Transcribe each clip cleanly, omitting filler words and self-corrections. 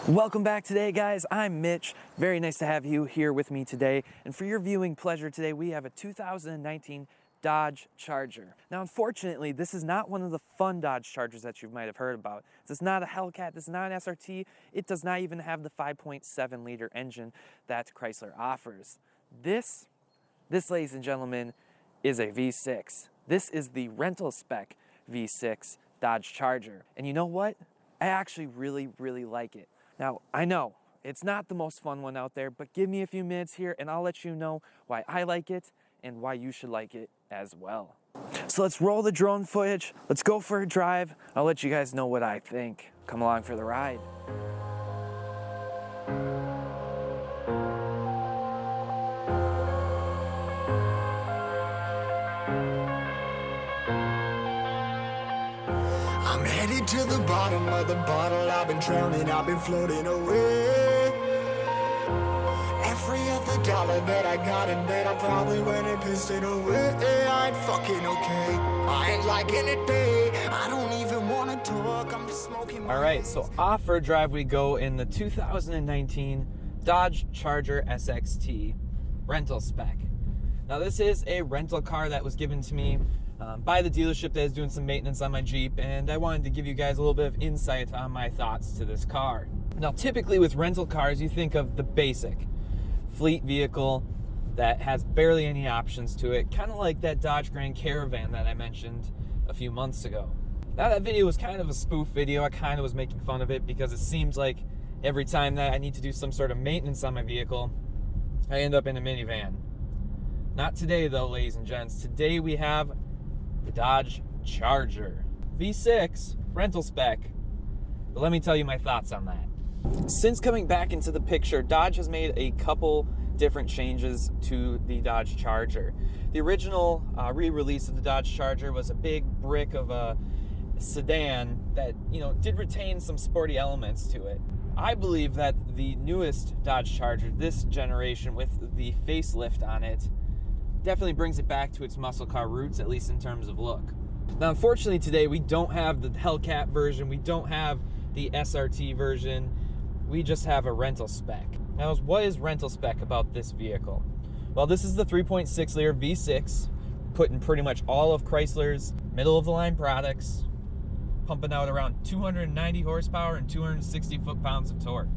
Welcome back today, guys. I'm Mitch. Very nice to have you here with me today. And for your viewing pleasure today, we have a 2019 Dodge Charger. Now, unfortunately, this is not one of the fun Dodge Chargers that you might have heard about. This is not a Hellcat. This is not an SRT. It does not even have the 5.7 liter engine that Chrysler offers. This, ladies and gentlemen, is a V6. This is the rental spec V6 Dodge Charger. And you know what? I actually really like it. Now, I know it's not the most fun one out there, but give me a few minutes here and I'll let you know why I like it and why you should like it as well. So let's roll the drone footage. Let's go for a drive. I'll let you guys know what I think. Come along for the ride. I'm headed to the bottom of the bottle. I've been drowning, I've been floating away. Every other dollar that I got in bed, I probably went and pissed it away. I ain't fucking okay, I ain't liking it, babe. I don't even wanna talk, I'm just smoking. All right, so off for a drive we go in the 2019 Dodge Charger SXT rental spec. Now this is a rental car that was given to me by the dealership that is doing some maintenance on my Jeep, and I wanted to give you guys a little bit of insight on my thoughts to this car. Now, typically with rental cars, you think of the basic fleet vehicle that has barely any options to it, kind of like that Dodge Grand Caravan that I mentioned a few months ago. Now, that video was kind of a spoof video. I kind of was making fun of it because it seems like every time that I need to do some sort of maintenance on my vehicle, I end up in a minivan. Not today, though, ladies and gents. Today we have the Dodge Charger V6 rental spec. But let me tell you my thoughts on that. Since coming back into the picture, Dodge has made a couple different changes to the Dodge Charger. The original re-release of the Dodge Charger was a big brick of a sedan that, did retain some sporty elements to it. I believe that the newest Dodge Charger, this generation with the facelift on it, definitely brings it back to its muscle car roots, at least in terms of look. Now, unfortunately today, we don't have the Hellcat version, we don't have the SRT version, we just have a rental spec. Now, what is rental spec about this vehicle? Well, this is the 3.6 liter V6, putting pretty much all of Chrysler's middle of the line products, pumping out around 290 horsepower and 260 foot-pounds of torque.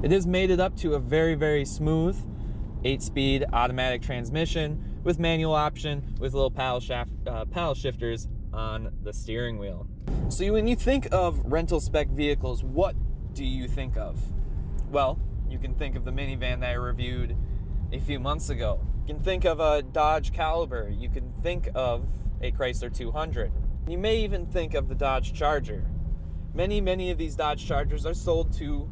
It has made it up to a very smooth 8-speed automatic transmission with manual option with little paddle shifters on the steering wheel. So when you think of rental spec vehicles, what do you think of? Well, you can think of the minivan that I reviewed a few months ago. You can think of a Dodge Caliber. You can think of a Chrysler 200. You may even think of the Dodge Charger. Many of these Dodge Chargers are sold to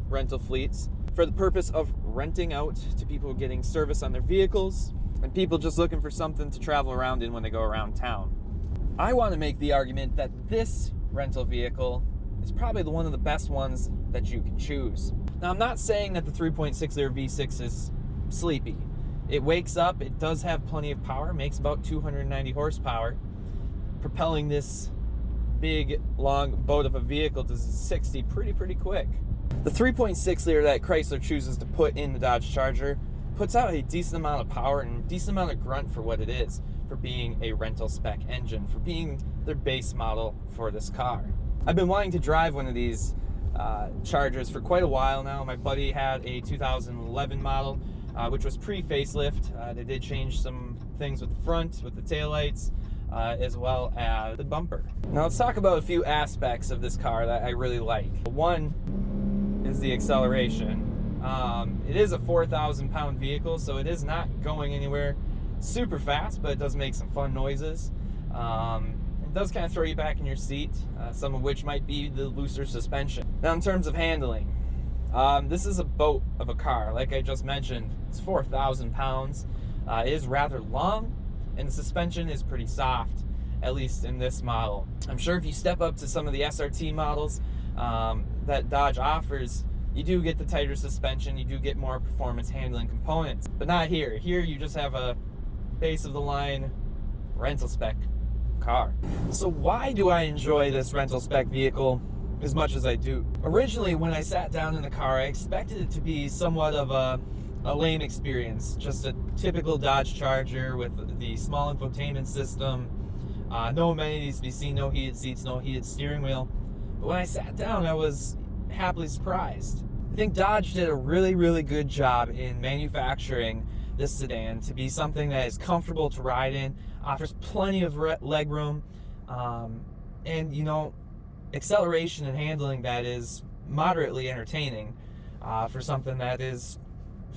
rental fleets for the purpose of renting out to people getting service on their vehicles and people just looking for something to travel around in when they go around town. I want to make the argument that this rental vehicle is probably one of the best ones that you can choose. Now, I'm not saying that the 3.6 liter V6 is sleepy. It wakes up, it does have plenty of power, makes about 290 horsepower, propelling this big, long boat of a vehicle to 60 pretty quick. The 3.6 liter that Chrysler chooses to put in the Dodge Charger puts out a decent amount of power and a decent amount of grunt for what it is, for being a rental spec engine, for being their base model for this car. I've been wanting to drive one of these Chargers for quite a while now. My buddy had a 2011 model, which was pre-facelift. They did change some things with the front, with the taillights, as well as the bumper. Now let's talk about a few aspects of this car that I really like. One is the acceleration. It is a 4,000 pound vehicle, so it is not going anywhere super fast, but it does make some fun noises. It does kind of throw you back in your seat, some of which might be the looser suspension. Now, in terms of handling, this is a boat of a car. Like I just mentioned, it's 4,000 pounds. It is rather long, and the suspension is pretty soft, at least in this model. I'm sure if you step up to some of the SRT models that Dodge offers, you do get the tighter suspension, you do get more performance handling components, but not here. Here you just have a base of the line rental spec car. So why do I enjoy this rental spec vehicle as much as I do. Originally, when I sat down in the car, I expected it to be somewhat of a lame experience. Just a typical Dodge Charger with the small infotainment system, no amenities to be seen, no heated seats, no heated steering wheel. But when I sat down, I was happily surprised. I think Dodge did a really, really good job in manufacturing this sedan to be something that is comfortable to ride in, offers plenty of leg room, and acceleration and handling that is moderately entertaining for something that is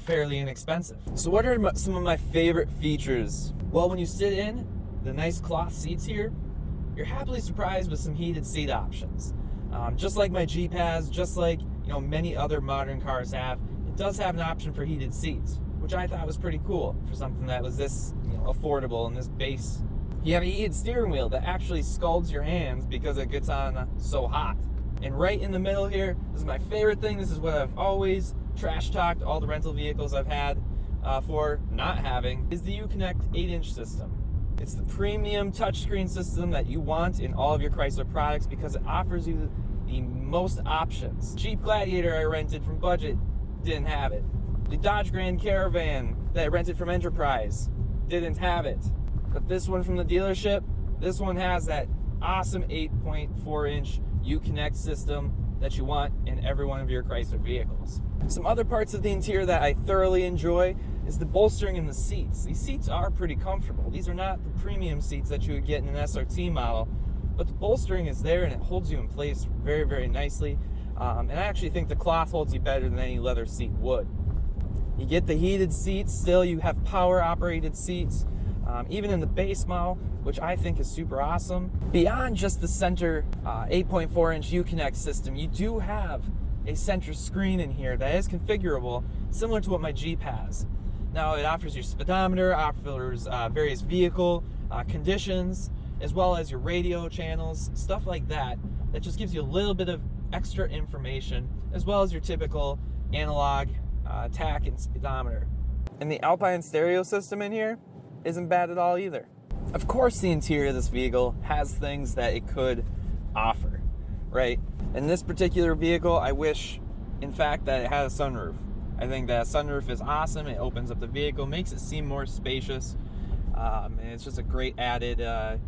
fairly inexpensive. So what are some of my favorite features? Well, when you sit in the nice cloth seats here, you're happily surprised with some heated seat options. Just like my Jeep has, just like many other modern cars have, it does have an option for heated seats, which I thought was pretty cool for something that was this affordable and this base. You have a heated steering wheel that actually scalds your hands because it gets on so hot. And right in the middle here, this is my favorite thing. This is what I've always trash talked all the rental vehicles I've had for not having, is the Uconnect 8-inch system. It's the premium touchscreen system that you want in all of your Chrysler products because it offers you the most options. Jeep Gladiator I rented from Budget didn't have it. The Dodge Grand Caravan that I rented from Enterprise didn't have it. But this one from the dealership, this one has that awesome 8.4-inch Uconnect system that you want in every one of your Chrysler vehicles. Some other parts of the interior that I thoroughly enjoy is the bolstering in the seats. These seats are pretty comfortable. These are not the premium seats that you would get in an SRT model, but the bolstering is there and it holds you in place very, very nicely. And I actually think the cloth holds you better than any leather seat would. You get the heated seats still, you have power operated seats, even in the base model, which I think is super awesome. Beyond just the center 8.4-inch Uconnect system, you do have a center screen in here that is configurable, similar to what my Jeep has. Now it offers your speedometer, offers various vehicle conditions, as well as your radio channels, stuff like that, that just gives you a little bit of extra information, as well as your typical analog tach and speedometer. And the Alpine stereo system in here isn't bad at all either. Of course, the interior of this vehicle has things that it could offer, right? In this particular vehicle, I wish, in fact, that it had a sunroof. I think that a sunroof is awesome. It opens up the vehicle, makes it seem more spacious, and it's just a great added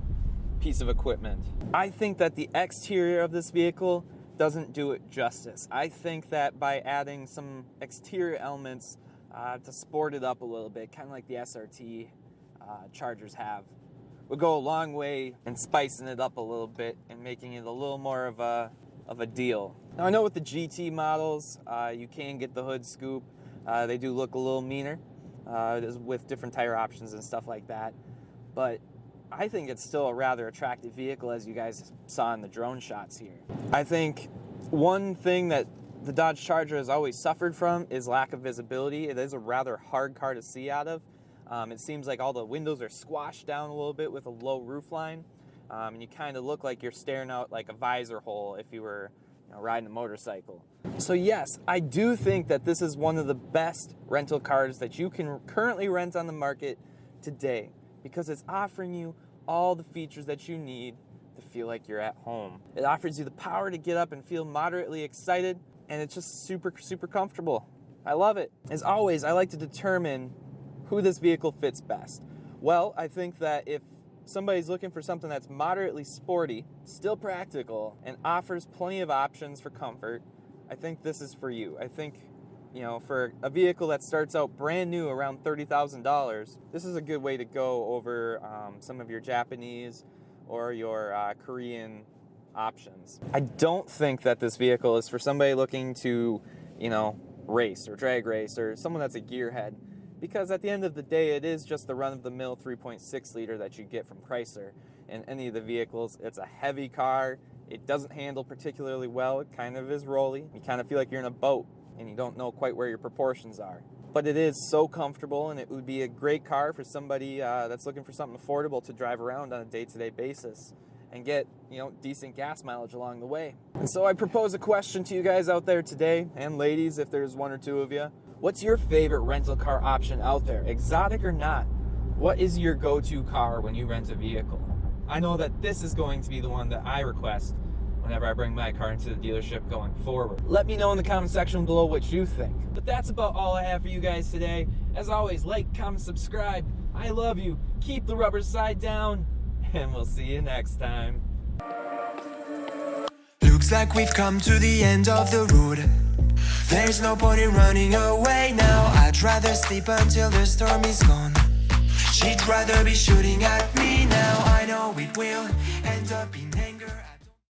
piece of equipment. I think that the exterior of this vehicle doesn't do it justice. I think that by adding some exterior elements to sport it up a little bit, kind of like the SRT Chargers have, would go a long way in spicing it up a little bit and making it a little more of a deal. Now I know with the GT models, you can get the hood scoop. They do look a little meaner with different tire options and stuff like that. But I think it's still a rather attractive vehicle, as you guys saw in the drone shots here. I think one thing that the Dodge Charger has always suffered from is lack of visibility. It is a rather hard car to see out of. It seems like all the windows are squashed down a little bit with a low roof line. And you kind of look like you're staring out like a visor hole if you were riding a motorcycle. So yes, I do think that this is one of the best rental cars that you can currently rent on the market today, because it's offering you all the features that you need to feel like you're at home. It offers you the power to get up and feel moderately excited, and it's just super, super comfortable. I love it. As always, I like to determine who this vehicle fits best. Well, I think that if somebody's looking for something that's moderately sporty, still practical, and offers plenty of options for comfort, I think this is for you. I think, for a vehicle that starts out brand new around $30,000, this is a good way to go over some of your Japanese or your Korean options. I don't think that this vehicle is for somebody looking to, race or drag race, or someone that's a gearhead, because at the end of the day, it is just the run-of-the-mill 3.6 liter that you get from Chrysler in any of the vehicles. It's a heavy car. It doesn't handle particularly well. It kind of is rolly. You kind of feel like you're in a boat and you don't know quite where your proportions are. But it is so comfortable, and it would be a great car for somebody that's looking for something affordable to drive around on a day-to-day basis and get, decent gas mileage along the way. And so I propose a question to you guys out there today, and ladies, if there's one or two of you. What's your favorite rental car option out there, exotic or not? What is your go-to car when you rent a vehicle? I know that this is going to be the one that I request whenever I bring my car into the dealership going forward. Let me know in the comment section below what you think. But that's about all I have for you guys today. As always, like, comment, subscribe. I love you. Keep the rubber side down, and we'll see you next time. Looks like we've come to the end of the road. There's no point in running away now. I'd rather sleep until the storm is gone. She'd rather be shooting at me now. I know it will end up in anger.